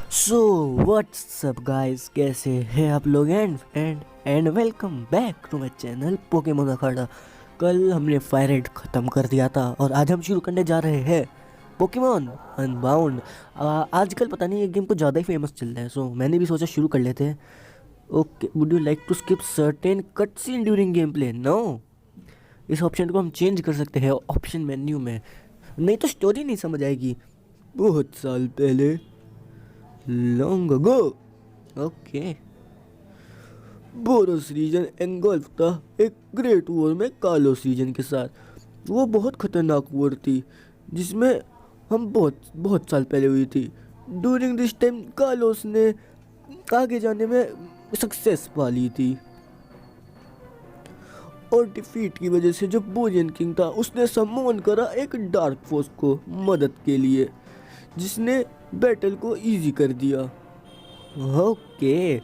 So what's up guys, कैसे हैं आप लोग? And welcome back to my channel Pokemon अखाड़ा। कल हमने फायर रेड ख़त्म कर दिया था और आज हम शुरू करने जा रहे हैं पोकेमोन अनबाउंड। आजकल पता नहीं ये गेम को ज़्यादा ही फेमस चल रहा है, सो मैंने भी सोचा शुरू कर लेते हैं। Okay, would you like to skip certain cut scene during gameplay? No, इस ऑप्शन को हम चेंज कर सकते हैं ऑप्शन मेन्यू में, नहीं तो स्टोरी नहीं समझ आएगी। बहुत साल पहले, long ago, okay, Borrius region engulf था एक ग्रेट वॉर में कालोस रीजन के साथ। वो बहुत खतरनाक वॉर थी जिसमें हम बहुत बहुत साल पहले हुई थी। ड्यूरिंग दिस टाइम कालोस ने आगे जाने में सक्सेस पा ली थी और डिफीट की वजह से जो बोरियन किंग था उसने सम्मोन करा एक डार्क फोर्स को मदद के लिए, जिसने बैटल को इजी कर दिया। ओके,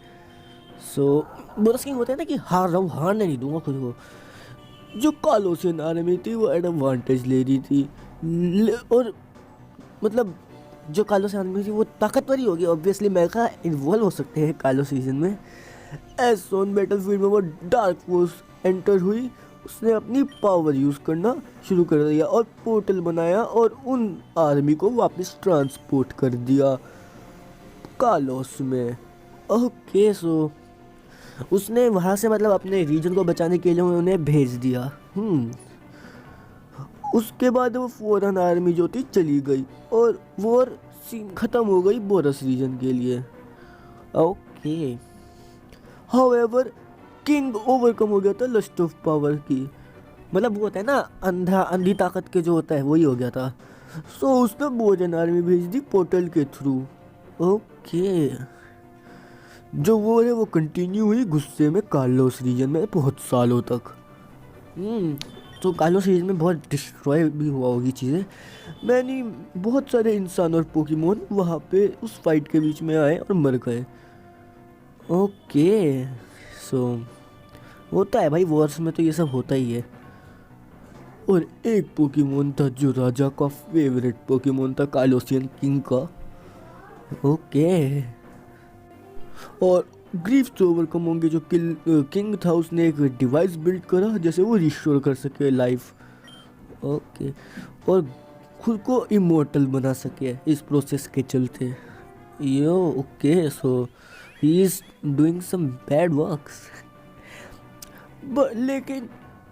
सो बोरस किंग होता है ना कि हार रहा हूँ, हारने नहीं दूंगा खुद को। जो कालोसियन आर्मी थी वो एडवांटेज ले रही थी और मतलब जो कालोसियन आर्मी थी वो ताकतवर ही होगी ऑब्वियसली। मेगा इन्वॉल्व हो सकते हैं कालो सीजन में। एज सोन बैटलफील्ड में वो डार्क फोर्स एंटर हुई, उसने अपनी पावर यूज़ करना शुरू कर दिया और पोर्टल बनाया और उन आर्मी को वापस ट्रांसपोर्ट कर दिया कालोस में। ओके, सो उसने वहाँ से मतलब अपने रीजन को बचाने के लिए उन्हें भेज दिया। उसके बाद वो फौरन आर्मी जो थी चली गई और वॉर ख़त्म हो गई बोरस रीजन के लिए। ओके, हाउएवर किंग ओवरकम हो गया था लस्ट ऑफ पावर की, मतलब वो होता है ना अंधी ताकत के जो होता है वही हो गया था। सो उसने बोजन आर्मी भेज दी पोर्टल के थ्रू। ओके, जो वो है वो कंटिन्यू हुई गुस्से में कालोस रीजन में बहुत सालों तक। तो कालोस रीजन में बहुत डिस्ट्रॉय भी हुआ होगी चीज़ें। मैंने बहुत सारे इंसान और पोकेमोन वहाँ पे उस फाइट के बीच में आए और मर गए। ओके, सो होता है भाई, वॉर्स में तो ये सब होता ही है। और एक पोकेमोन था जो राजा का फेवरेट पोकेमोन था कालोसियन किंग का। ओके, और ग्रीफ से ओवरकम होंगे जो किंग था उसने एक डिवाइस बिल्ड करा जैसे वो रिस्टोर कर सके लाइफ। ओके, और खुद को इमोर्टल बना सके इस प्रोसेस के चलते। Yo okay, so he is doing some bad works. लेकिन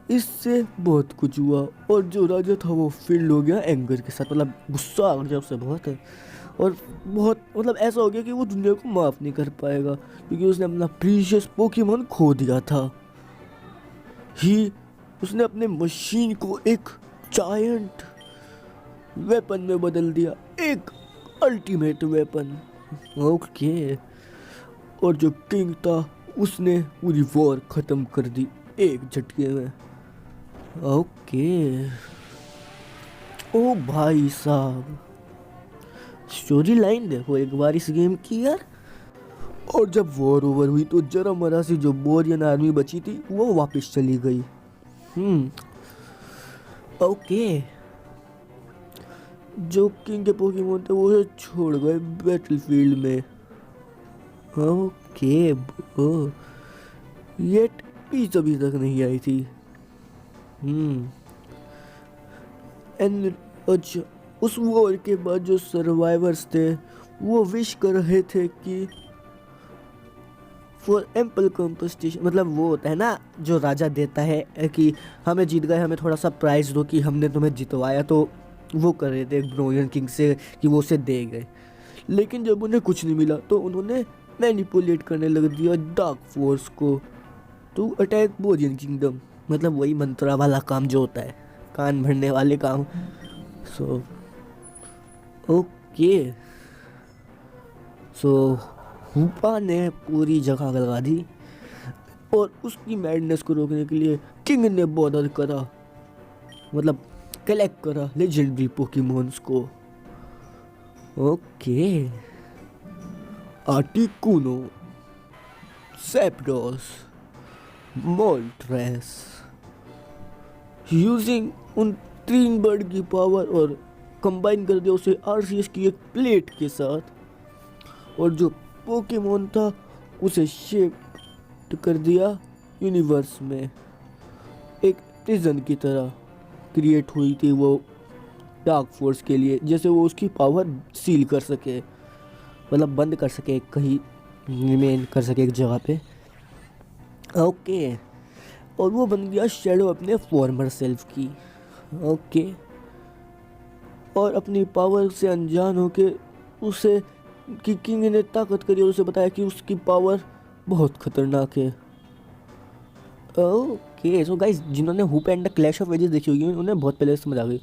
इससे बहुत कुछ हुआ और जो राजा था वो फिल्ड हो गया एंगर के साथ, मतलब गुस्सा आ गया उससे बहुत है। और बहुत मतलब ऐसा हो गया कि वो दुनिया को माफ़ नहीं कर पाएगा क्योंकि उसने अपना प्रीशियस पोकेमॉन खो दिया था। उसने अपने मशीन को एक जायंट वेपन में बदल दिया, एक अल्टीमेट वेपन। ओके, और जो किंग था उसने पूरी वॉर ख़त्म कर दी एक झटके में। ओके, ओ भाई साहब, स्टोरी लाइन देखो एक बार इस गेम की यार। और जब वॉर ओवर हुई तो जरा मरा सी जो बोरियन आर्मी बची थी वो वापस चली गई। ओके, जो किंग के पोकेमोन थे वो छोड़ गए बैटलफील्ड में। ओके, ये पीस अभी तक नहीं आई थी। एंड अच्छा, उस वॉर के बाद जो सर्वाइवर्स थे वो विश कर रहे थे कि फॉर एम्पल कॉम्पनसेशन, मतलब वो होता है ना जो राजा देता है कि हमें जीत गए, हमें थोड़ा सा प्राइज दो कि हमने तुम्हें जितवाया, तो वो कर रहे थे ब्रोयन किंग से कि वो उसे दे गए। लेकिन जब उन्हें कुछ नहीं मिला तो उन्होंने मैनिपुलेट करने लग दिया डार्क फोर्स को टू अटैक बोरियन किंगडम, मतलब वही मंत्रा वाला काम जो होता है, कान भरने वाले काम। सो ओके, सो हुपा ने पूरी जगह लगा दी और उसकी मैडनेस को रोकने के लिए किंग ने बॉर्डर करा, मतलब कलेक्ट करा लेजेंडरी पोकेमोन्स को। ओके, आर्टिकुनो, सैप्डोस, मोल्ट्रेस, यूजिंग उन 3 बर्ड की पावर और कंबाइन कर दिया उसे आरसीएस की एक प्लेट के साथ। और जो पोकेमोन था उसे शिफ्ट कर दिया यूनिवर्स में। एक प्रिजन की तरह क्रिएट हुई थी वो डार्क फोर्स के लिए, जैसे वो उसकी पावर सील कर सके, मतलब बंद कर सके, कहीं रिमेन कर सके एक जगह पे। ओके, और वो बन गया शैडो अपने फॉर्मर सेल्फ की। ओके, और अपनी पावर से अनजान होके उसे कि किंग ने ताकत करी और उसे बताया कि उसकी पावर बहुत खतरनाक है। ओके, सो गाइस, जिन्होंने Hoopa and the Clash of Ages देखी होगी उन्हें बहुत पहले समझ आ गई।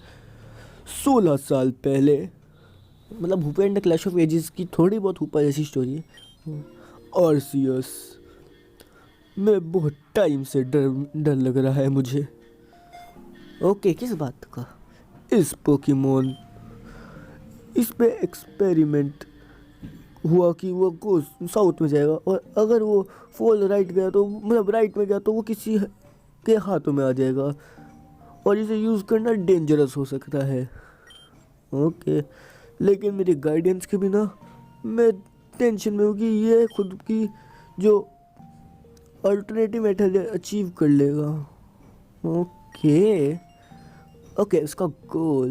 16 साल पहले, मतलब Hoopa and the Clash of Ages की थोड़ी बहुत हुपा जैसी स्टोरी है। आरसीएस में बहुत टाइम से डर डर लग रहा है मुझे। ओके, किस बात का? इस पोकेमोन, इस पे एक्सपेरिमेंट हुआ कि वो को साउथ में जाएगा, और अगर वो फॉल राइट गया तो, मतलब राइट में गया तो वो किसी के हाथों में आ जाएगा और इसे यूज़ करना डेंजरस हो सकता है। ओके, लेकिन मेरी गाइडेंस के बिना मैं टेंशन में हूँ कि ये खुद की जो अल्टरनेटिव मेथड अचीव कर लेगा। ओके ओके, उसका गोल,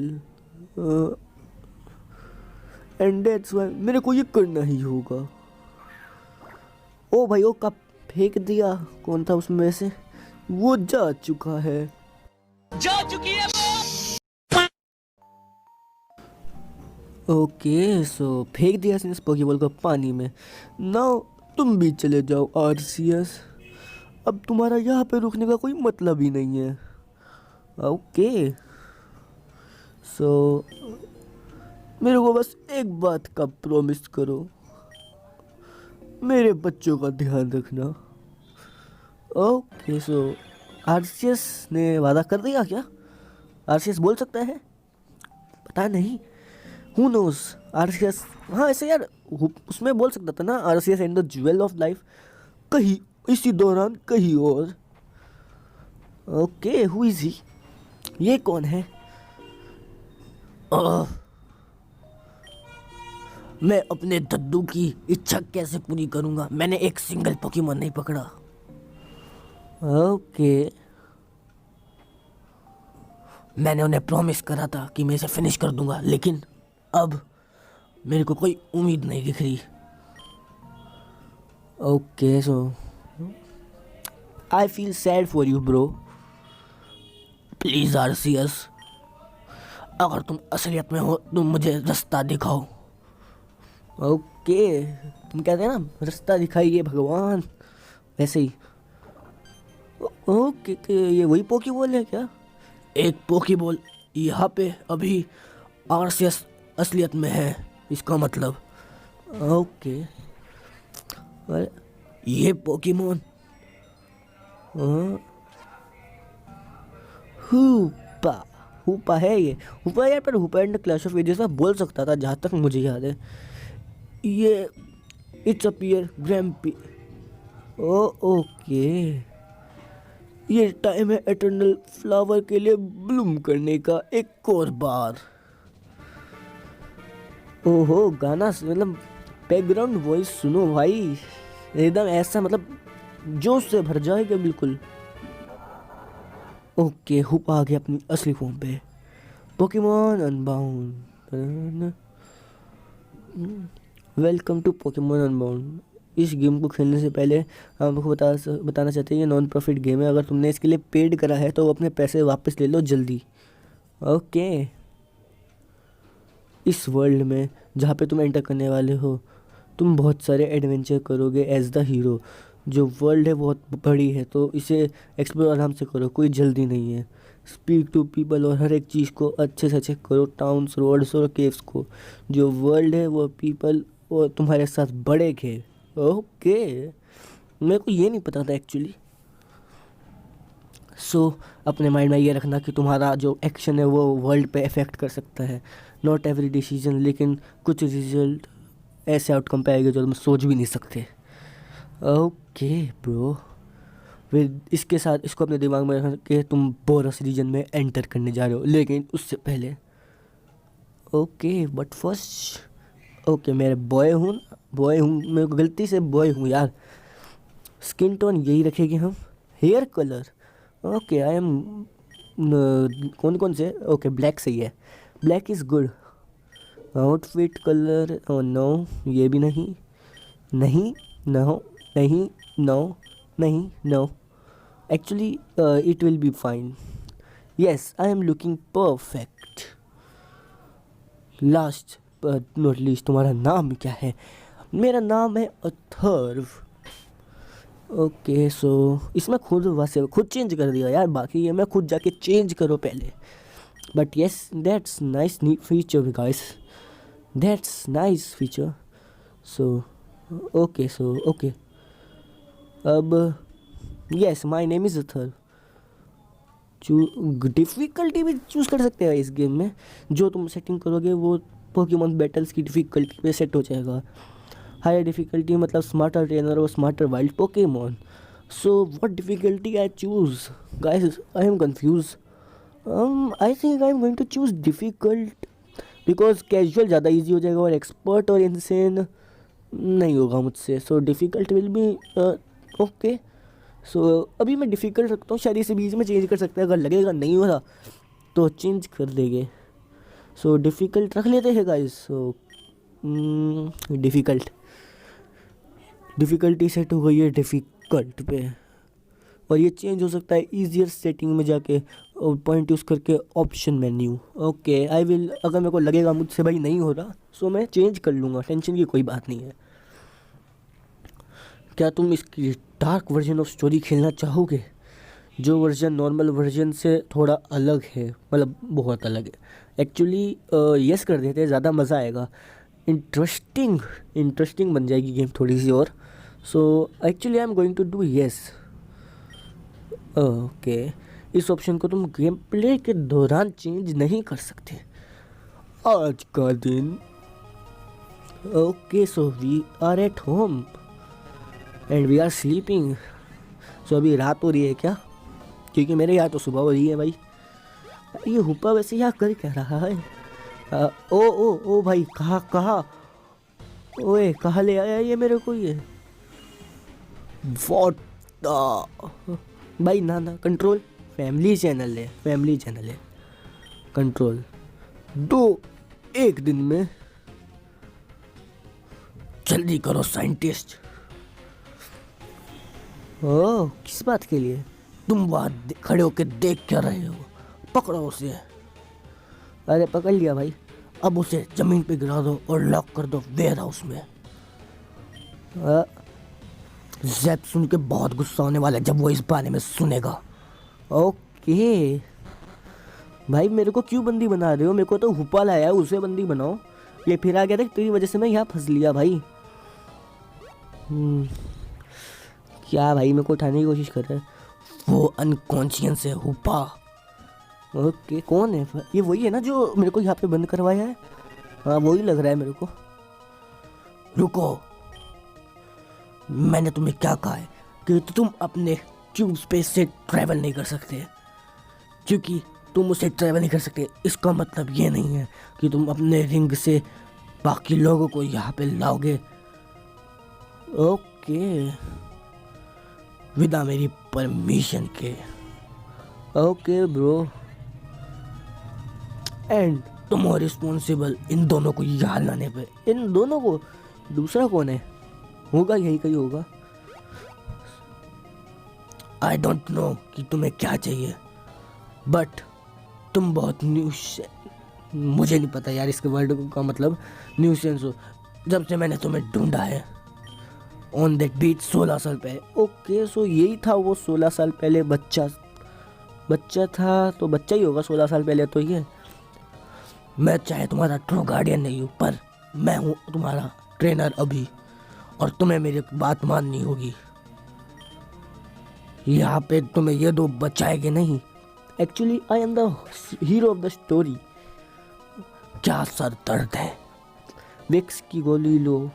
एंड दैट्स व्हाई मेरे को ये करना ही होगा। ओ भाई, ओ कप फेंक दिया, कौन था उसमें से? वो जा चुका है, जा चुकी है ओके, सो फेंक दिया इसने इस पोकेबॉल को पानी में। नाउ तुम भी चले जाओ आरसीएस, अब तुम्हारा यहाँ पे रुकने का कोई मतलब ही नहीं है। ओके, सो मेरे को बस एक बात का प्रॉमिस करो, मेरे बच्चों का ध्यान रखना। ओके, सो आरसीएस ने वादा कर दिया क्या? आरसीएस बोल सकता है, पता नहीं, हु नोज। आरसीएस, हाँ ऐसे यार उसमें बोल सकता था ना, RCS and the jewel of life, कहीं इसी दौरान कहीं और। Okay, who is he? ये कौन है? मैं अपने दद्दू की इच्छा कैसे पूरी करूंगा? मैंने एक सिंगल पोकेमोन नहीं पकड़ा। ओके, मैंने उन्हें प्रॉमिस करा था कि मैं इसे फिनिश कर दूंगा, लेकिन अब मेरे को कोई उम्मीद नहीं दिख रही। Okay, so I feel sad for you bro. Please RCS, अगर तुम असलियत में हो तो मुझे रास्ता दिखाओ। ओके, तुम कहते हैं ना रास्ता दिखाइए भगवान, वैसे ही। ओके, ये वही पोकेबॉल है क्या? एक पोकेबॉल यहाँ पे अभी आरसीएस असलियत में है, इसका मतलब। ओके, अरे ये पोकेमोन हुपा, हुपा है ये, हुपा यार, पर हुपा एंड क्लैश ऑफ एजेस में बोल सकता था जहाँ तक मुझे याद है। ये इट्स अपीयर ग्रैम्पी। ओ ओके, ये टाइम है एटर्नल फ्लावर के लिए ब्लूम करने का एक और बार। ओहो, गाना मतलब बैकग्राउंड वॉइस सुनो भाई, एकदम ऐसा मतलब जोश से भर जाएगा बिल्कुल। ओके, हुप आ गया अपनी असली फॉर्म पे। Pokemon Unbound, welcome to Pokemon Unbound. इस गेम को खेलने से पहले हम आपको बताना चाहते हैं ये नॉन प्रॉफिट गेम है। अगर तुमने इसके लिए पेड करा है तो अपने पैसे वापस ले लो जल्दी। ओके, इस वर्ल्ड में जहाँ पे तुम एंटर करने वाले हो, तुम बहुत सारे एडवेंचर करोगे एज द हीरो। जो वर्ल्ड है बहुत बड़ी है तो इसे एक्सप्लोर आराम से करो, कोई जल्दी नहीं है। स्पीक टू पीपल और हर एक चीज़ को अच्छे से चेक करो, टाउन्स, रोड्स और केव्स को। जो वर्ल्ड है वो पीपल और तुम्हारे साथ बढ़ेंगे। ओके, मेरे को ये नहीं पता था एक्चुअली। सो अपने माइंड में ये रखना कि तुम्हारा जो एक्शन है वो वर्ल्ड पे इफ़ेक्ट कर सकता है। नॉट एवरी डिसीजन, लेकिन कुछ रिजल्ट ऐसे आउटकम पे आएगा जो तुम सोच भी नहीं सकते। ओके ब्रो, फिर इसके साथ इसको अपने दिमाग में रख के तुम बोरस रीजन में एंटर करने जा रहे हो, लेकिन उससे पहले ओके बट फर्स्ट, ओके मेरे बॉय हूँ, बॉय हूँ, मेरे को गलती से बॉय हूँ यार। स्किन टोन यही रखेंगे हम। Hair colour okay, I am कौन कौन से, ओके ब्लैक सही है, black is good. Outfit colour no, ये भी नहीं, नहीं नो, नहीं नो, नहीं no, actually it will be fine. Yes I am looking perfect. Last but not least, तुम्हारा नाम क्या है? मेरा नाम है अथर्व। ओके सो इसमें खुद चेंज कर दिया यार, बाकी ये मैं खुद जाके चेंज करो पहले। But yes that's nice feature guys, that's nice feature. So okay अब yes my name is Atharva. Difficulty भी चूज़ कर सकते हैं इस गेम में, जो तुम सेटिंग करोगे वो पोकेमॉन बैटल्स की डिफ़िकल्टी पे सेट हो जाएगा। हायर डिफ़िकल्टी मतलब स्मार्टर ट्रेनर और smarter wild Pokemon. So what difficulty I choose guys, I am confuse. I think I am going to choose difficult because casual ज़्यादा easy हो जाएगा और एक्सपर्ट और इनसेन नहीं होगा मुझसे। So difficult will be okay. So अभी मैं डिफ़िकल्ट रखता हूँ, शायद इसे बीच में चेंज कर सकते हैं, अगर लगेगा नहीं हो रहा तो चेंज कर देंगे। सो डिफ़िकल्ट रख लेते हैं गाइस। सो डिफ़िकल्टी सेट हो गई है डिफ़िकल्ट पे, और ये चेंज हो सकता है ईजियर सेटिंग में जाके और पॉइंट यूज़ करके option menu. Okay I will, अगर मेरे को लगेगा मुझसे भाई नहीं हो रहा सो मैं चेंज कर लूँगा, टेंशन की कोई बात नहीं है। क्या तुम इसकी डार्क वर्जन ऑफ स्टोरी खेलना चाहोगे? जो वर्जन नॉर्मल वर्जन से थोड़ा अलग है, मतलब बहुत अलग है एक्चुअली। यस कर देते हैं, ज़्यादा मज़ा आएगा, इंटरेस्टिंग बन जाएगी गेम थोड़ी सी और। So actually I am going to do yes. Okay इस ऑप्शन को तुम गेम प्ले के दौरान चेंज नहीं कर सकते आज का दिन। Okay so we are at home and we are sleeping. So अभी रात हो रही है क्या? क्योंकि मेरे यहाँ तो सुबह हो रही है भाई। ये हुप्पा वैसे यहाँ कर क्या रहा है? ओ भाई कहाँ ओए कहाँ ले आया ये मेरे को ये? What the भाई ना कंट्रोल, फैमिली चैनल है कंट्रोल। एक दिन में जल्दी करो साइंटिस्ट। ओह किस बात के लिए? तुम वहाँ खड़े होकर देख क्या रहे हो? पकड़ो उसे। अरे पकड़ लिया भाई, अब उसे जमीन पे गिरा दो और लॉक कर दो वेयर हाउस में। जैप सुन के बहुत गुस्सा होने वाला है जब वो इस बारे में सुनेगा। ओके भाई मेरे को क्यों बंदी बना रहे हो? मेरे को तो हुप्पा लाया है, उसे बंदी बनाओ। ये फिर आ गया था, तेरी वजह से मैं यहाँ फंस लिया भाई। क्या भाई मेरे को उठाने की कोशिश कर रहा है? वो अनकॉन्शियस है हुप्पा। ओके कौन है? ये वही है ना जो मेरे को यहाँ पे बंद करवाया है? हाँ वही लग रहा है मेरे को। रुको, मैंने तुम्हें क्या कहा है कि तुम अपने क्यूब स्पेस से ट्रैवल नहीं कर सकते। क्योंकि तुम उससे ट्रैवल नहीं कर सकते इसका मतलब ये नहीं है कि तुम अपने रिंग से बाकी लोगों को यहाँ पे लाओगे। ओके विदा मेरी परमिशन के। ओके ब्रो, एंड तुम हो रिस्पॉन्सिबल इन दोनों को यहाँ लाने पे। इन दोनों को? दूसरा कौन है? होगा यही कहीं होगा। आई डोंट नो कि तुम्हें क्या चाहिए, बट तुम बहुत मुझे नहीं पता यार इसके वर्ड का मतलब। न्यूसेंस हो जब से मैंने तुम्हें ढूंढा है ऑन दैट बीच 16 साल पहले। ओके सो यही था वो 16 साल पहले बच्चा था, तो बच्चा ही होगा 16 साल पहले तो ये। मैं चाहे तुम्हारा ट्रू गार्डियन नहीं हूँ, पर मैं हूँ तुम्हारा ट्रेनर अभी, और तुम्हें मेरी बात माननी होगी। यहाँ पे तुम्हें ये दो बचाएंगे नहीं। Actually I am the hero of the story. क्या सर दर्द है? विक्स की गोली लो।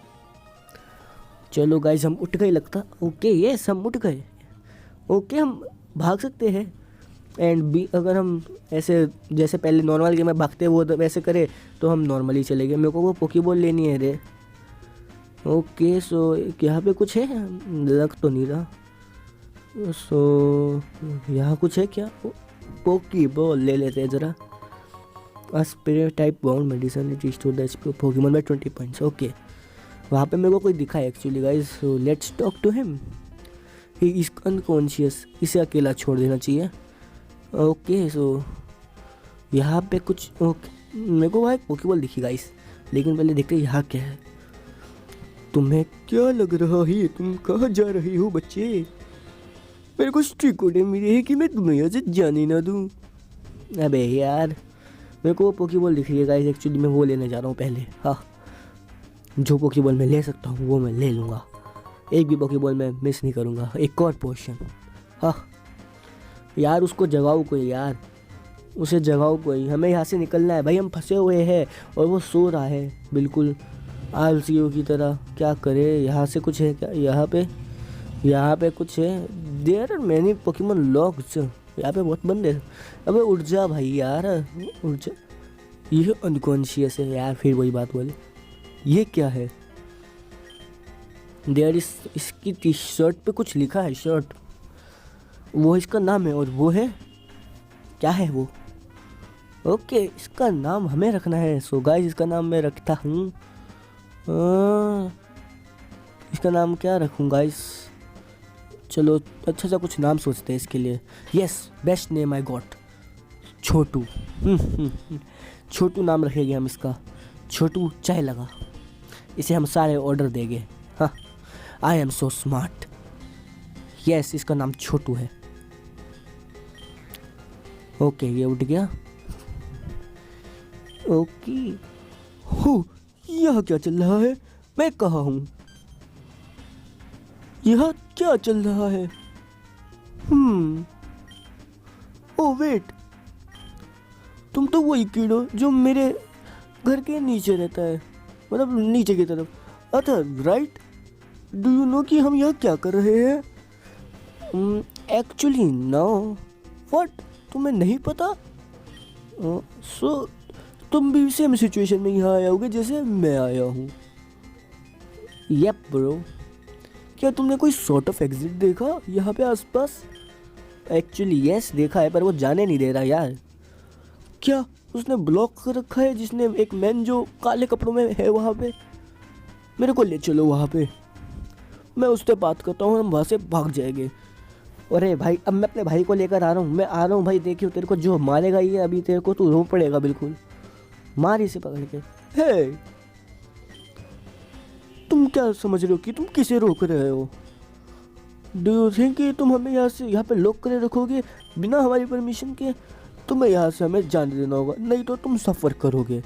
चलो गाइस हम उठ गए लगता। ओके यस हम उठ गए। ओके हम भाग सकते हैं। एंड भी अगर हम ऐसे जैसे पहले नॉर्मल गेम में भागते वो तो वैसे करें तो हम नॉर्मली चले गए। मेरे को वो पोकेबॉल लेनी है रे। ओके सो यहाँ पे कुछ है, लग तो नहीं रहा। सो यहाँ कुछ है क्या? पोकी बॉल ले लेते हैं ज़रा। Spray type bound medicine restore the HP Pokemon by 20 points. Okay, वहाँ पे मेरे को कोई दिखा है actually guys, so let's talk to him. He is unconscious, इसे अकेला छोड़ देना चाहिए। ओके सो यहाँ पे कुछ, ओके मेरे को वहाँ एक पोकेबॉल दिखी गाइस, लेकिन पहले देखते हैं यहाँ क्या है। तुम्हें क्या लग रहा है, तुम कहाँ जा रहे हो बच्चे? मेरे को स्ट्रिक ऑर्डर मिले है कि मैं तुम्हें यहाँ से जाने ना दूँ। अबे यार, मेरे को वो पोकेबॉल दिख रही है गाइस, एक्चुअली मैं वो लेने जा रहा हूँ पहले। हाँ, जो पोकेबॉल मैं ले सकता हूँ वो मैं ले लूँगा, एक भी पोकेबॉल मैं मिस नहीं करूँगा। एक और पोर्शन, हाँ यार उसको जगाओ कोई यार, उसे जगाओ कोई, हमें यहाँ से निकलना है भाई, हम फंसे हुए हैं और वो सो रहा है बिल्कुल आलसियों की तरह। क्या करे, यहाँ से कुछ है क्या? यहाँ पे कुछ है। There are many Pokemon locks, यहाँ पे बहुत बंद है। अबे उठ जा भाई यार, उठ जा। ये अनकॉन्शियस है यार, फिर वही बात बोले। ये क्या है? देयर इज, इसकी टी शर्ट पे कुछ लिखा है, शर्ट वो इसका नाम है, और वो है क्या है वो? ओके, इसका नाम हमें रखना है। सो गाइस, इसका नाम मैं रखता हूँ, इसका नाम क्या रखूँ गाइस? चलो अच्छा सा कुछ नाम सोचते हैं इसके लिए। Yes, best name I got, Chhotu. Chhotu नाम रखेंगे हम इसका, छोटू चाय लगा। इसे हम सारे ऑर्डर देंगे। हाँ, I am so smart. Yes, इसका नाम छोटू है। ओके, ये उठ गया। ओके, हो यह क्या चल रहा है? मैं कहाँ हूँ? यह क्या चल रहा है? ओ वेट, तुम तो वही कीड़ो जो मेरे घर के नीचे रहता है, मतलब नीचे की तरफ। अच्छा राइट, डू यू नो कि हम यहाँ क्या कर रहे हैं? Actually no. व्हाट, तुम्हें नहीं पता? सो तुम भी सेम सिचुएशन में यहाँ आए होगे जैसे मैं आया हूँ। यप ब्रो, क्या तुमने कोई सॉर्ट ऑफ एग्जिट देखा यहाँ पे आसपास? एक्चुअली यस, देखा है, पर वो जाने नहीं दे रहा यार। क्या उसने ब्लॉक कर रखा है? जिसने एक मैन जो काले कपड़ों में है वहाँ पे, मेरे को ले चलो वहाँ पे, मैं उससे बात करता हूँ, हम वहाँ से भाग जाएंगे। अरे भाई, अब मैं अपने भाई को लेकर आ रहा हूँ, मैं आ रहा हूँ भाई। देखियो, तेरे को जो मारेगा ये अभी, तेरे को तू रो पड़ेगा बिल्कुल। मार इसे पकड़ के। हे, तुम क्या समझ रहे हो कि तुम किसे रोक रहे हो? डू यू थिंक कि तुम हमें यहाँ पे लॉक करे रखोगे बिना हमारी परमिशन के? तुम्हें यहाँ से हमें जाने देना होगा, नहीं तो तुम सफर करोगे।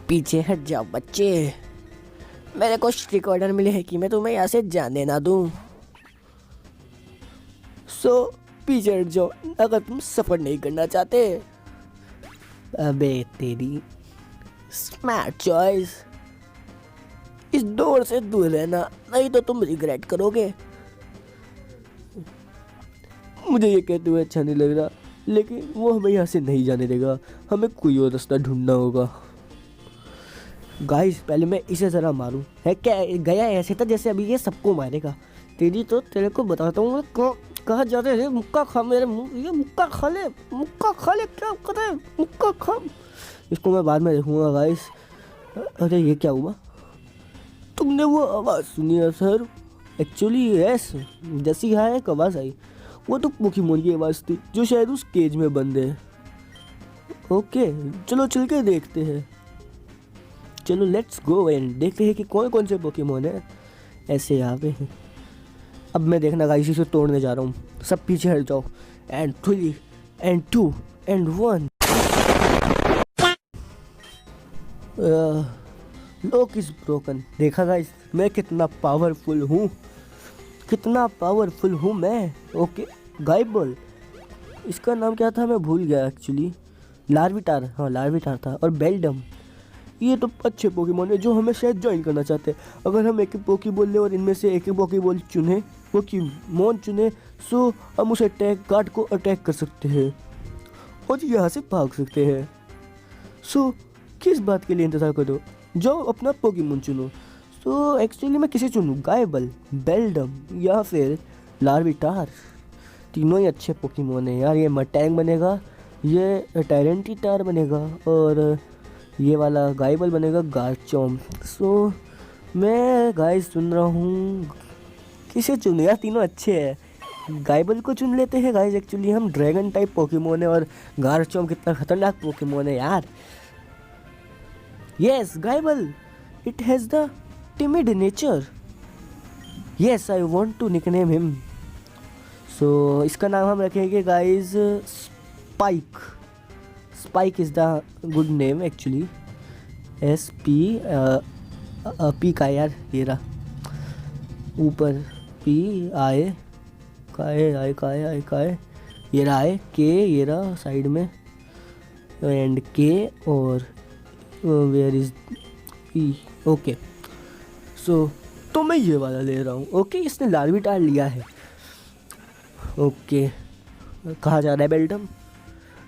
पीछे हट जाओ बच्चे, मेरे को स्ट्रिक्ट ऑर्डर मिले हैं कि मैं तुम्हें यहाँ से जाने ना दूँ। सो पीछे हट जाओ अगर तुम सफर नहीं करना चाहते। अबे तेरी स्मार्ट चॉइस, इस डोर से दूर रहना, नहीं तो तुम रिग्रेट करोगे। मुझे ये कहते हुए अच्छा नहीं लग रहा, लेकिन वो हमें यहाँ से नहीं जाने देगा, हमें कोई और रास्ता ढूंढना होगा। गाइस, पहले मैं इसे ज़रा मारूं। है क्या, गया ऐसे था जैसे अभी ये सबको मारेगा। तेरी तो, तेरे को बताता हूँ मैं कहाँ जा रहे हैं। मुक्का खा मेरे मुँह, ये मुक्का खा ले, मुक्का खा ले, क्या कर रहे, मुक्का खा। इसको मैं बाद में देखूँगा गाइस। अरे ये क्या हुआ? तुमने वो आवाज़ सुनी है सर? एक्चुअली यस, जैसी यहाँ एक आवाज़ आई, वो तो पोकेमॉन की आवाज़ थी जो शायद उस केज में बंद है। ओके, चलो चल के देखते हैं। चलो लेट्स गो एंड देखते हैं कि कौन कौन से पोकेमॉन है ऐसे यहाँ पे। अब मैं देखना गाइस, इसे तोड़ने जा रहा हूँ। सब पीछे हट जाओ। And 3 and 2 and 1। Lock is broken. देखा गाइस, मैं कितना पावरफुल हूँ, कितना पावरफुल हूँ मैं। ओके, गाइब बॉल, इसका नाम क्या था मैं भूल गया एक्चुअली। लार्विटार, हाँ लार्विटार था। और बेल्डम, ये तो अच्छे पोकेमॉन है जो हमें शायद ज्वाइन करना चाहते हैं। अगर हम एक पोकेबॉल लें और इनमें से एक पोकेबॉल चुने, पोकेमॉन चुने, सो हम उस अटैक गार्ड को अटैक कर सकते हैं और यहाँ से भाग सकते हैं। सो किस बात के लिए इंतज़ार करो, जो अपना पोकेमोन चुनो। तो एक्चुअली मैं किसे चुनूँ, गायबल, बेल्डम या फिर लार्विटार। तीनों ही अच्छे पोकेमोन हैं यार। ये मटैंग बनेगा, ये टायरेंटिटार बनेगा और ये वाला गायबल बनेगा गार्चॉम्प। सो मैं गाइस चुन रहा हूँ, किसे चुनूँ यार, तीनों अच्छे हैं। गायबल को चुन लेते हैं गाइस। एक्चुअली हम ड्रैगन टाइप पोकेमोन है और गार्चॉम्प कितना खतरनाक पोकेमोन है यार। Yes Gible, it has the timid nature. Yes, I want to nickname him. So इसका नाम हम रखेंगे guys spike. Spike is the good name actually. SP P का यार, ये रहा ऊपर PI का है ये रहा है K, ये रहा साइड में एंड K और वेयर इज E। ओके तो मैं ये वाला ले रहा हूँ। ओके, इसने लार्विटार लिया है। ओके, कहाँ जा रहा है Beldum?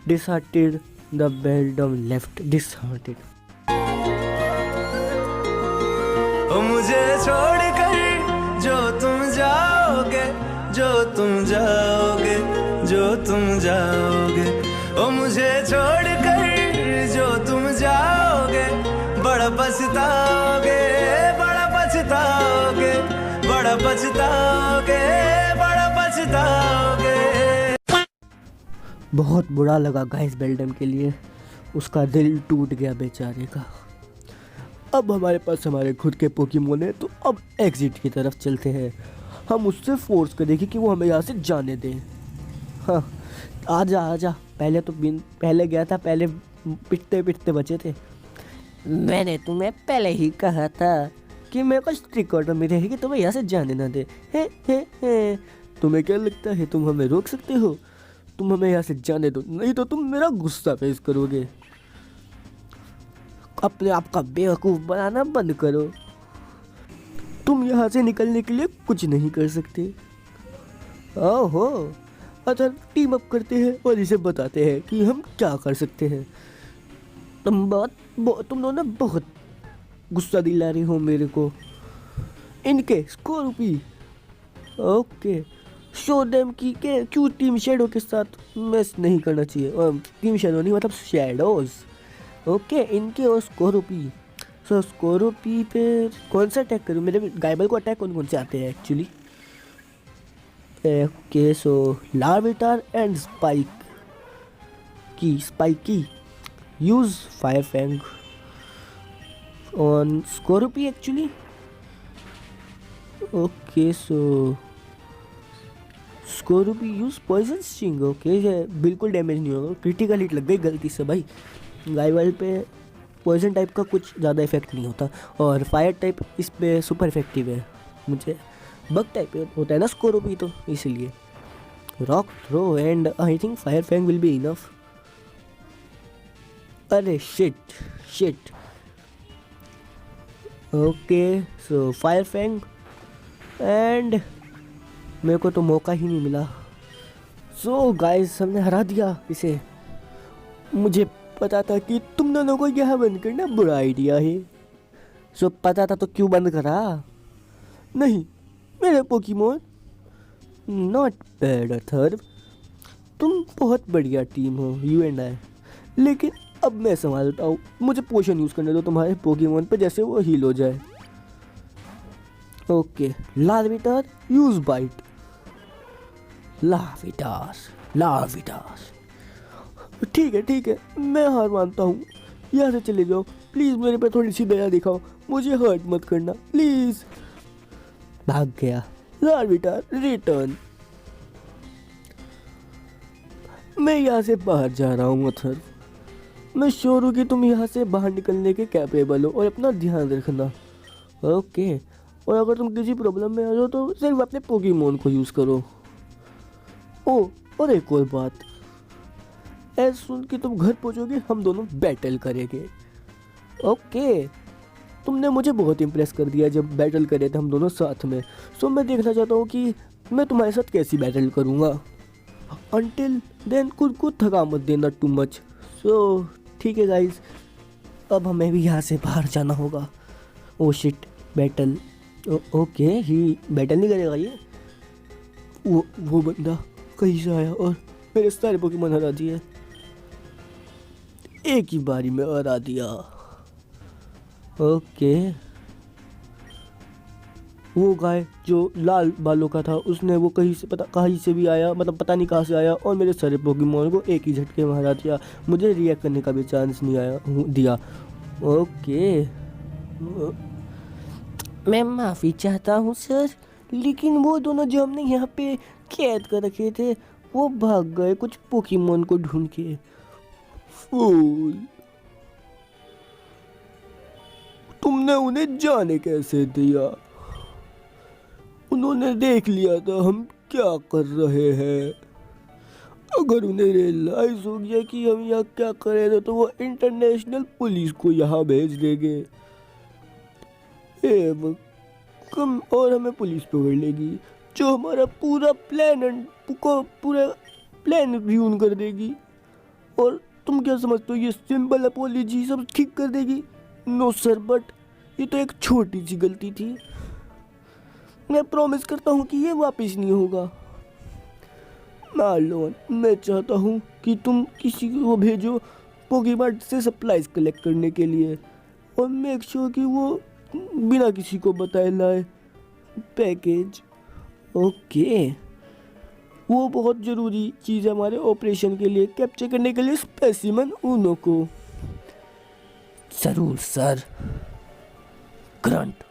Disheartened, the Beldum left disheartened. ओ मुझे छोड़कर जो तुम जाओगे, जो तुम जाओगे, जो तुम जाओगे, ओ मुझे छोड़कर जो तुम जाओगे, बड़ा पछताओगे, बड़ा पछताओगे, बड़ा पछताओगे, बड़ा पछताओगे। बहुत बुरा लगा गाइस बेल्डम के लिए, उसका दिल टूट गया बेचारे का। अब हमारे पास हमारे खुद के पोकेमोन है, तो अब एग्जिट की तरफ चलते हैं। हम उससे फोर्स करेंगे कि वो हमें यहाँ से जाने दें। हाँ, आजा आजा। पहले गया था, पहले पिटते पिटते बचे थे। मैंने तुम्हें पहले ही कहा था कि मेरे को स्ट्रिक्ट ऑर्डर में रहेगी, तुम्हें यहाँ से जाने ना दे। हे। तुम्हें क्या लगता है तुम हमें रोक सकते हो? तुम हमें यहाँ से जाने दो, नहीं तो तुम मेरा गुस्सा फेस करोगे। अपने आप का बेवकूफ़ बनाना बंद करो। तुम यहाँ से निकलने के लिए कुछ नहीं कर सकते। ओहो, अच्छा टीम अप करते हैं और इसे बताते हैं कि हम क्या कर सकते हैं। तुम दोनों बहुत गुस्सा दिला रहे हो मेरे को। इनके स्कॉर्पी, ओके, शो देम की के क्यों टीम शैडो के साथ मैच नहीं करना चाहिए। टीम शैडो नहीं, मतलब शैडोज। ओके, इनके और स्कॉर्पी। सो स्कॉर्पी पे कौन सा अटैक करूँ? मेरे गायबल को अटैक कौन से आते हैं actually? Okay, so Larvitar and Spiky use fire fang on Skorupi actually. Okay, so Skorupi use poison sting. Okay, ये बिल्कुल डैमेज नहीं होगा, क्रिटिकल हिट लग गई गलती से भाई। गायबल पे पॉइजन टाइप का कुछ ज़्यादा इफेक्ट नहीं होता और फायर टाइप इस पे सुपर इफेक्टिव है। मुझे बग टाइप होता है ना स्कॉर्पी, तो इसीलिए rock throw and I think fire fang will be enough. अरे shit. Okay, so fire fang and मेरे को तो मौका ही नहीं मिला। सो गाइस, हमने हरा दिया इसे। मुझे पता था कि तुम दोनों को यह बंद करना बुरा आइडिया है। सो पता था तो क्यों बंद करा? नहीं, मेरे पोकेमोन नॉट बैड अथर्व, तुम बहुत बढ़िया टीम हो, यू एंड आई। लेकिन अब मैं संभालता हूँ, मुझे पोशन यूज़ करने दो तुम्हारे पोकेमोन पे, जैसे वो हील हो जाए। Okay, Larvitar use bite. Larvitar ठीक है, मैं हार मानता हूँ। यहाँ से चले जाओ प्लीज़, मेरे पे थोड़ी सी दया दिखाओ, मुझे हर्ट मत करना प्लीज़। भाग गया लार्विटार, रिटर्न। मैं यहाँ से बाहर जा रहा हूँ अथर्व। मैं श्योर हूँ कि तुम यहाँ से बाहर निकलने के कैपेबल हो, और अपना ध्यान रखना। ओके, और अगर तुम किसी प्रॉब्लम में आ जाओ तो सिर्फ अपने पोकेमोन को यूज़ करो। और एक और बात, ऐसा सुन कि तुम घर पहुँचोगे हम दोनों बैटल करेंगे। ओके, तुमने मुझे बहुत इम्प्रेस कर दिया जब बैटल करे थे हम दोनों साथ में। सो मैं देखना चाहता हूँ कि मैं तुम्हारे साथ कैसी बैटल करूँगा। अंटिल देन खुद को थका मत देना टू मच। सो ठीक है गाइज, अब हमें भी यहाँ से बाहर जाना होगा। Oh shit, battle. ओके, ही बैटल नहीं करेगा ये। वो बंदा कहीं से आया और मेरे सारे पोकेमॉन हरा दिए, एक ही बारी में हरा दिया। ओके, वो गाय जो लाल बालों का था उसने वो कहीं से भी आया, मतलब पता नहीं कहाँ से आया, और मेरे सारे पोकेमॉन को एक ही झटके में हरा दिया। मुझे रिएक्ट करने का भी चांस नहीं दिया। ओके, मैं माफ़ी चाहता हूँ सर, लेकिन वो दोनों जो हमने यहाँ पे कैद कर रखे थे वो भाग गए कुछ पोकेमॉन को ढूंढ के। फूल, तुमने उन्हें जाने कैसे दिया? उन्होंने देख लिया था हम क्या कर रहे हैं। अगर उन्हें रियलाइज हो गया कि हम यहाँ क्या कर रहे थे तो वो इंटरनेशनल पुलिस को यहाँ भेज देंगे कम, और हमें पुलिस पकड़ लेगी, जो हमारा पूरा प्लान रियून कर देगी। और तुम क्या समझते हो ये सिंपल अपॉलॉजी सब ठीक कर देगी? नो सर, बट ये तो एक छोटी सी गलती थी। मैं प्रॉमिस करता हूँ कि ये वापस नहीं होगा। मार्लोन, मैं चाहता हूँ कि तुम किसी को भेजो पोकेमार्ट से सप्लाईज कलेक्ट करने के लिए, और मेक श्योर कि वो बिना किसी को बताए लाए पैकेज। ओके, वो बहुत ज़रूरी चीज़ है हमारे ऑपरेशन के लिए, कैप्चर करने के लिए स्पेसिमन उनो को। ज़रूर सर। Grunt,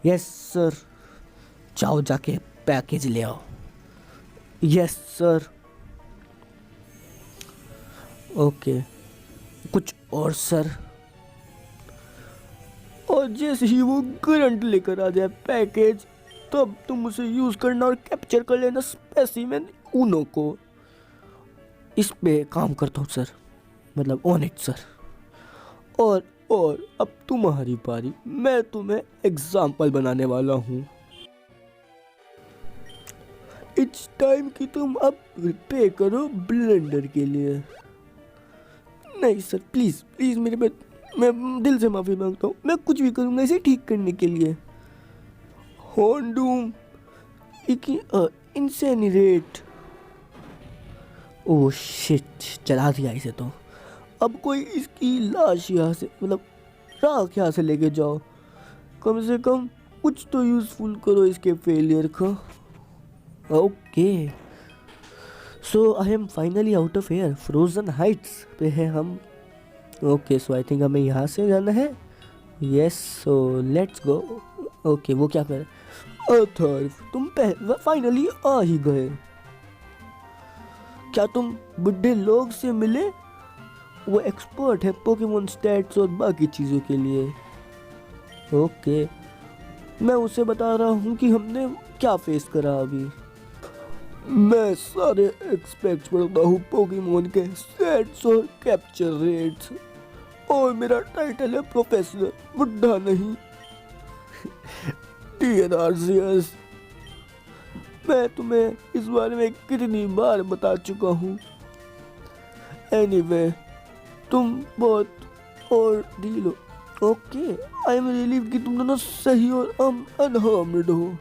yes sir. जाओ जाके पैकेज ले आओ। Yes sir. ओके, कुछ और सर? और जैसे ही वो करंट लेकर आ जाए पैकेज, तब तुम उसे यूज करना और कैप्चर कर लेना स्पेसिमेन उनो को। इस पे काम करता हूँ सर, मतलब ऑन इट सर। और अब तुम्हारी बारी, मैं तुम्हें एग्जाम्पल बनाने वाला हूँ। इट्स टाइम कि तुम अब पे करो ब्लेंडर के लिए। नहीं सर, प्लीज प्लीज मेरे पे, मैं दिल से माफी मांगता हूँ, मैं कुछ भी करूँगा इसे ठीक करने के लिए। होंडूम, इंसेनिरेट। ओह शिट, जला दिया इसे तो। अब कोई इसकी लाश यहाँ से, मतलब राख यहाँ से लेके जाओ। कम से कम कुछ तो यूजफुल करो इसके फेलियर का। Okay, so I M finally out of air. Frozen Heights पे है हम। ओके, सो आई थिंक हमें यहाँ से जाना है। Yes, so let's go. Okay, वो क्या कर, अथर्व तुम फाइनली आ ही गए। क्या तुम बुढ़े लोग से मिले? वो एक्सपर्ट है पोकेमॉन स्टैट्स और बाकी चीज़ों के लिए। ओके, मैं उसे बता रहा हूँ कि हमने क्या फेस करा अभी। मैं सारे एक्सपेक्ट्स पढ़ता हूँ पोकेमॉन के स्टैट्स और कैप्चर रेट्स, और मेरा टाइटल है प्रोफेसर, बुढ़ा नहीं। डियर आर्सियस, मैं तुम्हें इस बारे में कितनी बार बता चुका हूँ। एनीवे, तुम बहुत और डील हो। ओके, आई एम रिलीव कि तुम दोनों सही और अनहार्म्ड हो।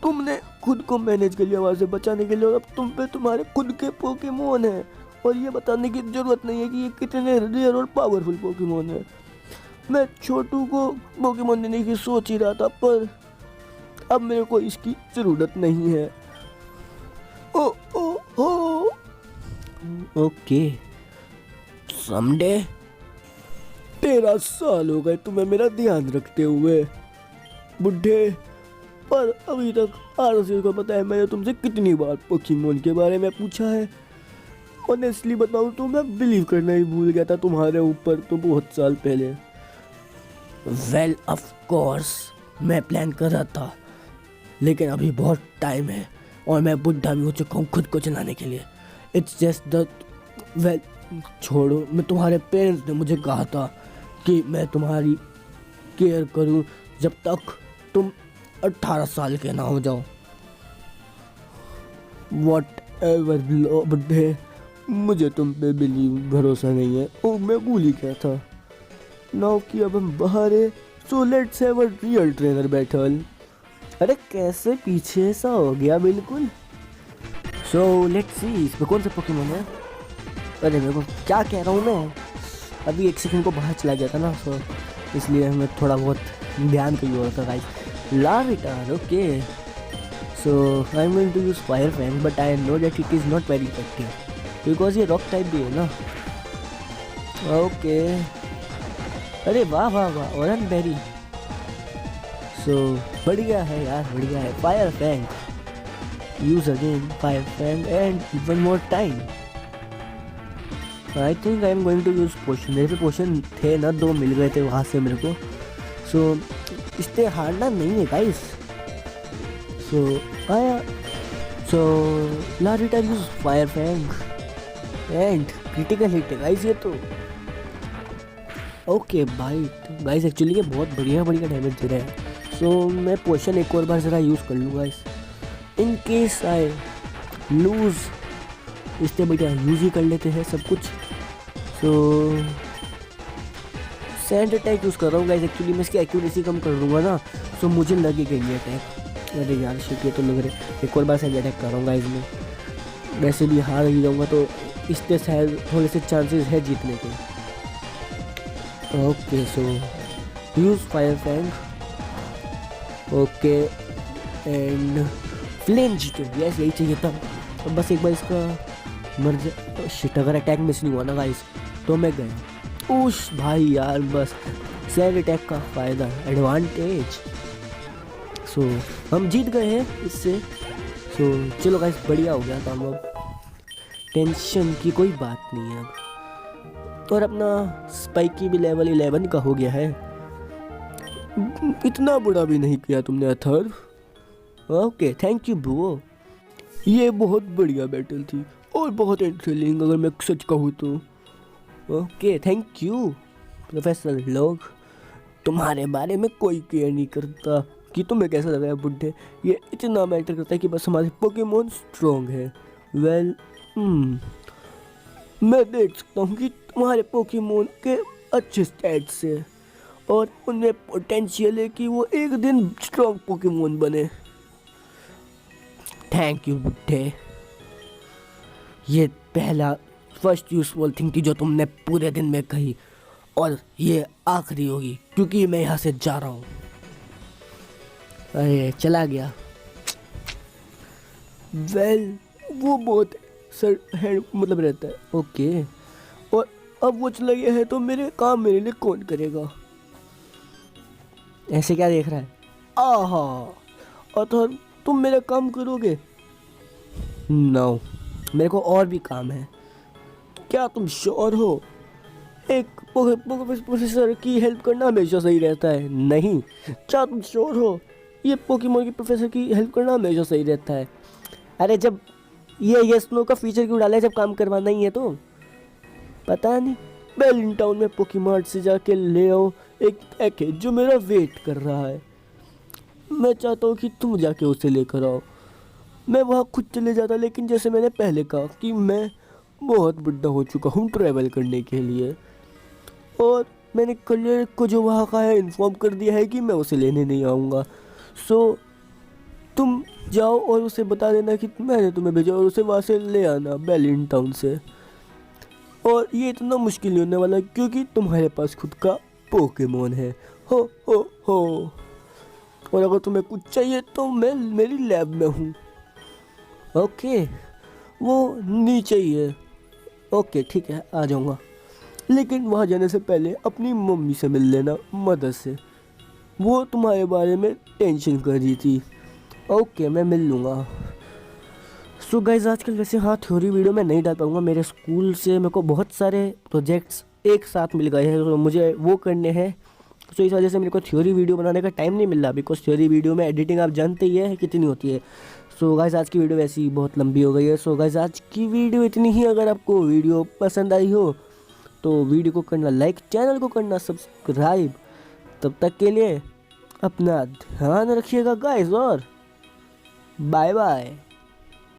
तुमने खुद को मैनेज कर लिया वहाँ से बचाने के लिए, और अब तुम पे तुम्हारे खुद के पोकेमॉन हैं, और ये बताने की जरूरत नहीं है कि ये कितने रेयर और पावरफुल पोकेमॉन है। मैं छोटू को पोकेमॉन देने की सोच ही रहा था, पर अब मेरे को इसकी ज़रूरत नहीं है। ओ ओ ओ ओके, समडे 13 साल हो गए तुम्हें मेरा ध्यान रखते हुए, बुढ़े। पर अभी तक आरसी को पता है मैंने तुमसे कितनी बार पोकेमॉन के बारे में पूछा है। ऑनेस्टली बताऊं तो मैं बिलीव करना ही भूल गया था तुम्हारे ऊपर तो बहुत साल पहले। वेल ऑफ कोर्स मैं प्लान कर रहा था, लेकिन अभी बहुत टाइम है और मैं बुढ़ा भी हो चुका हूँ खुद को चलाने के लिए। इट्स जस्ट द वेल, छोड़ो। मैं तुम्हारे पेरेंट्स ने मुझे कहा था कि मैं तुम्हारी केयर करूँ जब तक तुम 18 साल के ना हो जाओ। वॉट एवर बुढ़े, मुझे तुम पे बिलीव भरोसा नहीं है। ओ मैं भूल ही गया था नाउ कि अब हम बाहर है। So let's have a real trainer battle. अरे कैसे पीछे सा हो गया बिल्कुल। सो लेट्स सी इसमें कौन सा पोकेमोन है। अरे मेरे को क्या कह रहा हूँ मैं, अभी एक सेकंड को बाहर चला गया था ना, सो इसलिए हमें थोड़ा बहुत ध्यान की जरूरत है guys. Larvitar okay. So I am going to use fire fang but I know that it is not very effective because ये रॉक टाइप भी है ना। ओके अरे वाह वाह वाह ऑरेंज बेरी। सो बढ़िया है यार, बढ़िया है। Fire fang use again fire fang and one more time. I think I am going to use potion. मेरे पे पोशन थे ना, 2 मिल गए थे वहाँ से मेरे को। सो इससे हारना नहीं है गाइस। सो आया। So Larvitar use fire fang and critical hit है गाइस ये तो। ओके बाइट गाइस, एक्चुअली ये बहुत बढ़िया बढ़िया डैमेज दे रहा है। सो मैं पोशन एक और बार ज़रा यूज़ कर लूँगा इस इन केस आई लूज़। इससे बढ़िया यूज़ ही कर लेते हैं सब कुछ। सो सैंड अटैक यूज़ कर रहा हूँ गाइस। एक्चुअली मैं इसकी एक्यूरेसी कम कर दूँगा ना, सो मुझे लगेगा ये अटैक। अरे यार शिट, ये तो लग रहा है। एक और बार सैंड अटैक कर रहा हूँ गाइस मैं। वैसे भी हार ही जाऊँगा तो इससे शायद थोड़े से चांसेस है जीतने के। Okay so use fire fang okay and flinch. Yes यही चाहिए था। अब बस एक बार इसका मर जाए। शिट, अगर अटैक मिस नहीं हुआ ना गाइस तो मैं गया। उस भाई यार बस सैंड अटैक का फ़ायदा एडवांटेज। सो हम जीत गए हैं इससे। सो चलो गाइस बढ़िया हो गया काम। अब टेंशन की कोई बात नहीं है अब। और अपना स्पाइकी भी लेवल 11 का हो गया है। इतना बुरा भी नहीं किया तुमने Atharva. Okay thank you bro. ये बहुत बढ़िया बैटल थी और बहुत थ्रिलिंग अगर मैं सच कहूँ तो। ओके थैंक यू प्रोफेसर लोग। तुम्हारे बारे में कोई केयर नहीं करता कि तुम्हें कैसा लग रहा है बुड्ढे। ये इतना मैटर करता है कि बस हमारे पोकेमोन स्ट्रॉन्ग है। वेल मैं देख सकता हूँ कि तुम्हारे पोकेमोन के अच्छे स्टैट्स है और उनमें पोटेंशियल है कि वो एक दिन स्ट्रॉन्ग पोकेमोन बने। थैंक यू बुड्ढे। ये पहला फर्स्ट यूजफुल थिंग थी जो तुमने पूरे दिन में कही और ये आखिरी होगी क्योंकि मैं यहाँ से जा रहा हूँ। अरे चला गया। वेल वो बहुत सर है मतलब रहता है। ओके और अब वो चला गया है तो मेरे काम मेरे लिए कौन करेगा। ऐसे क्या देख रहा है। आहा अथर तुम मेरा काम करोगे। नो मेरे को और भी काम है। क्या तुम श्योर हो। एक प्रोफेसर की हेल्प करना हमेशा सही रहता है। नहीं क्या तुम श्योर हो। ये पोकेमोन की प्रोफेसर की हेल्प करना हमेशा सही रहता है। अरे जब ये स्नो का फीचर क्यों डाला है जब काम करवाना ही है तो। पता नहीं बेलिन टाउन में पोकेमार्ट से जाके ले आओ एक पैक है जो मेरा वेट कर रहा है। मैं चाहता हूँ कि तुम जाके उसे लेकर आओ। मैं वहाँ खुद चले जाता लेकिन जैसे मैंने पहले कहा कि मैं बहुत बुढ़ा हो चुका हूँ ट्रैवल करने के लिए और मैंने कलियर को जो वहाँ का है इन्फॉर्म कर दिया है कि मैं उसे लेने नहीं आऊँगा। सो तुम जाओ और उसे बता देना कि मैंने तुम्हें भेजा और उसे वहाँ से ले आना बेलिन टाउन से। और ये इतना मुश्किल नहीं होने वाला क्योंकि तुम्हारे पास खुद का पोकेमोन है। हो और अगर तुम्हें कुछ चाहिए तो मैं मेरी लैब में हूँ। ओके वो नीचे ही है। ओके ठीक है आ जाऊँगा लेकिन वहाँ जाने से पहले अपनी मम्मी से मिल लेना, मदर से। वो तुम्हारे बारे में टेंशन कर रही थी। ओके मैं मिल लूँगा। सो गाइस आजकल वैसे हाँ थ्योरी वीडियो मैं नहीं डाल पाऊँगा। मेरे स्कूल से मेरे को बहुत सारे प्रोजेक्ट्स एक साथ मिल गए हैं तो मुझे वो करने हैं। सो इस वजह से मेरे को थ्योरी वीडियो बनाने का टाइम नहीं मिल रहा बिकॉज थ्योरी वीडियो में एडिटिंग आप जानते ही है कितनी होती है। सो गाइस आज की वीडियो वैसे ही बहुत लंबी हो गई है। सो गाइस आज की वीडियो इतनी ही। अगर आपको वीडियो पसंद आई हो तो वीडियो को करना लाइक, चैनल को करना सब्सक्राइब। तब तक के लिए अपना ध्यान रखिएगा गाइस और बाय बाय।